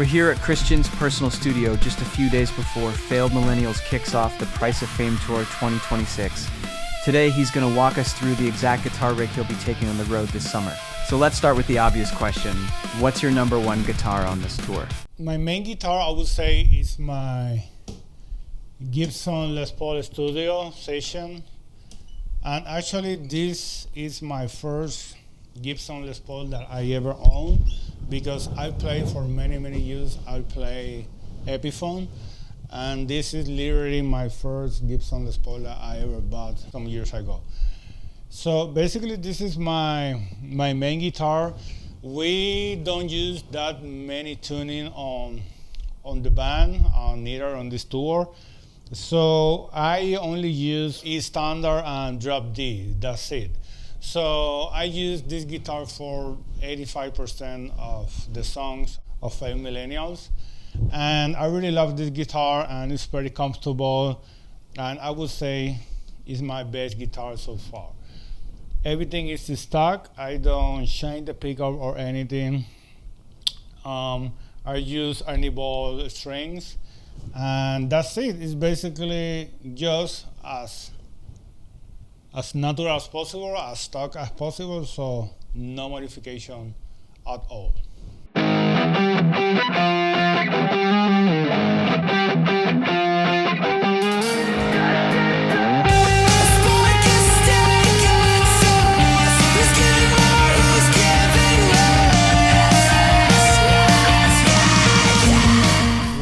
We're here at Christian's personal studio just a few days before Failed Millennials kicks off the Price of Fame Tour 2026. Today, he's going to walk us through the exact guitar rig he'll be taking on the road this summer. So let's start with the obvious question. What's your number one guitar on this tour? My main guitar, I would say, is my Gibson Les Paul Studio Session. And actually, this is my first Gibson Les Paul that I ever owned, because I played for many years. I play Epiphone, and this is literally my first Gibson Les Paul that I ever bought some years ago. So basically, this is my main guitar. We don't use that many tuning on the band, neither on this tour. So I only use E standard and drop D, that's it. So I use this guitar for 85% of the songs of Failed Millennials. And I really love this guitar, and it's very comfortable. And I would say it's my best guitar so far. Everything is stock. I don't change the pickup or anything. I use any ball strings. And that's it. It's basically just as natural as possible, as stock as possible, so no modification at all.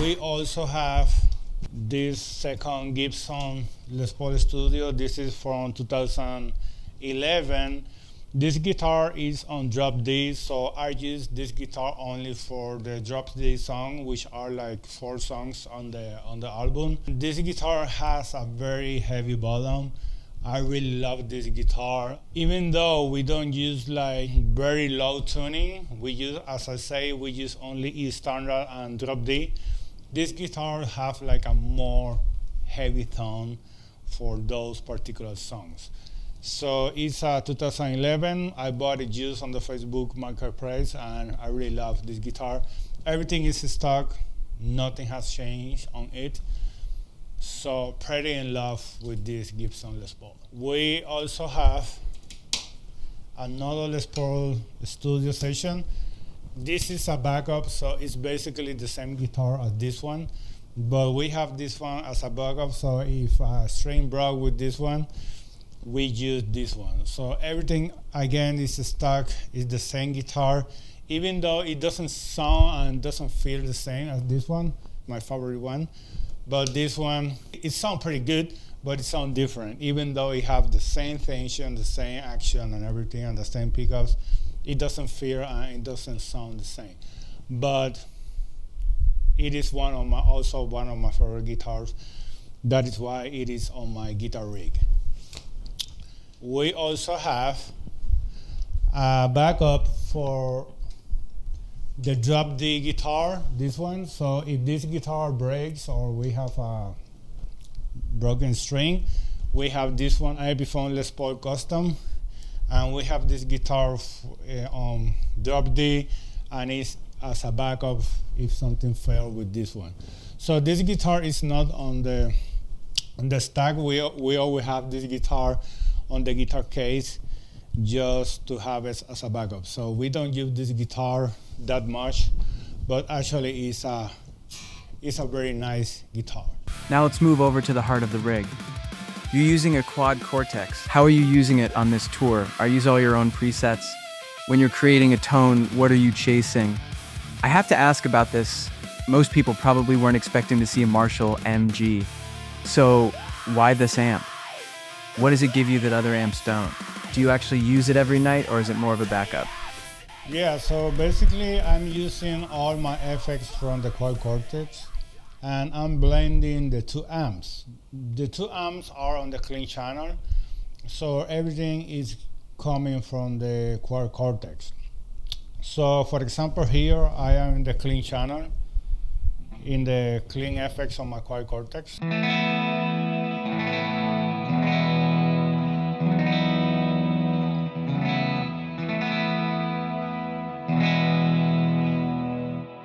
We also have this second Gibson Les Paul Studio. This is from 2011. This guitar is on drop D, so I use this guitar only for the drop D song, which are like 4 songs on the album. This guitar has a very heavy bottom. I really love this guitar. Even though we don't use like very low tuning, we use, as I say, we use only E standard and drop D. This guitar have like a more heavy tone for those particular songs. So it's a 2011. I bought it used on the Facebook marketplace, and I really love this guitar. Everything is stock. Nothing has changed on it. So pretty in love with this Gibson Les Paul. We also have another Les Paul Studio Session. This is a backup, so it's basically the same guitar as this one, but we have this one as a backup, so if a string broke with this one, we use this one. So everything, again, is stock, is the same guitar, even though it doesn't sound and doesn't feel the same as this one, my favorite one. But this one, it sounds pretty good, but it sounds different. Even though it have the same tension, the same action and everything, and the same pickups, it doesn't feel and it doesn't sound the same. But it is also one of my favorite guitars. That is why it is on my guitar rig. We also have a backup for the drop D guitar, this one. So if this guitar breaks or we have a broken string, we have this one, Epiphone Les Paul Custom. And we have this guitar on drop D, and it's as a backup if something failed with this one. So this guitar is not on the stack. We always have this guitar on the guitar case just to have it as a backup. So we don't use this guitar that much, but actually it's a very nice guitar. Now let's move over to the heart of the rig. You're using a quad Cortex. How are you using it on this tour? Are you using all your own presets? When you're creating a tone, what are you chasing? I have to ask about this. Most people probably weren't expecting to see a Marshall MG. So why this amp? What does it give you that other amps don't? Do you actually use it every night, or is it more of a backup? Yeah, so basically I'm using all my effects from the quad Cortex, and I'm blending the 2 amps. The 2 amps are on the clean channel, so everything is coming from the quad Cortex. So for example, here I am in the clean channel, in the clean effects on my quad Cortex.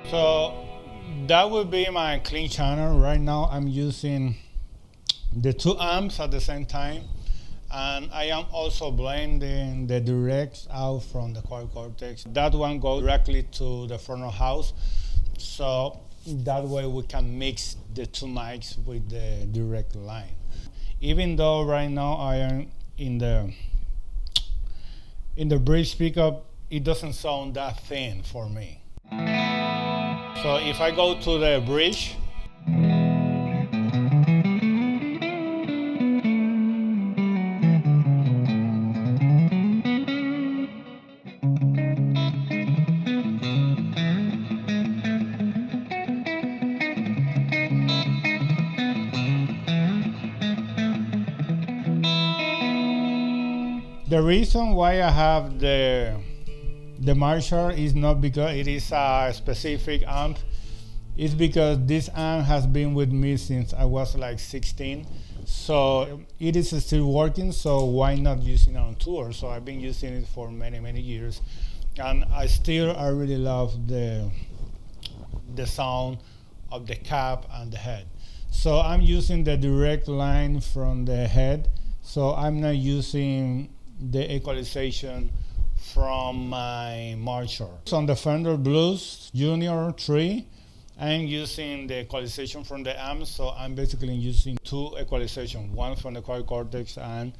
So that would be my clean channel. Right now I'm using the 2 amps at the same time, and I am also blending the directs out from the Quad Cortex. That one goes directly to the front of house, so that way we can mix the 2 mics with the direct line. Even though right now I am in the bridge pickup, it doesn't sound that thin for me. So if I go to the bridge, the reason why I have the Marshall is not because it is a specific amp. It's because this amp has been with me since I was like 16. So it is still working, so why not using it on tour? So I've been using it for many, many years. And I really love the sound of the cap and the head. So I'm using the direct line from the head. So I'm not using the equalization from my Marshall. So on the Fender Blues Junior 3, I'm using the equalization from the amp, so I'm basically using 2 equalization, one from the Quad Cortex and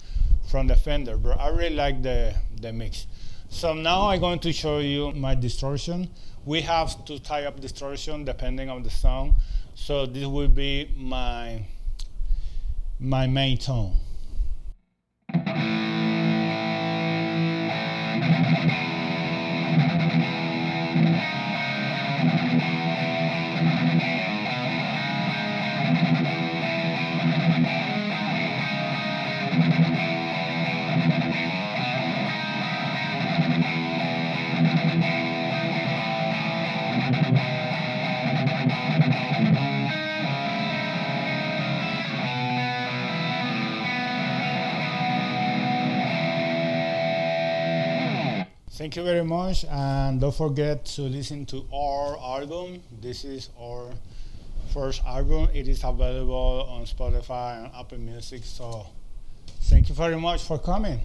from the Fender, but I really like the mix. So now I'm going to show you my distortion. We have to tie up distortion depending on the song, so this will be my main tone. Thank you very much, and don't forget to listen to our album. This is our first album. It is available on Spotify and Apple Music, so thank you very much for coming.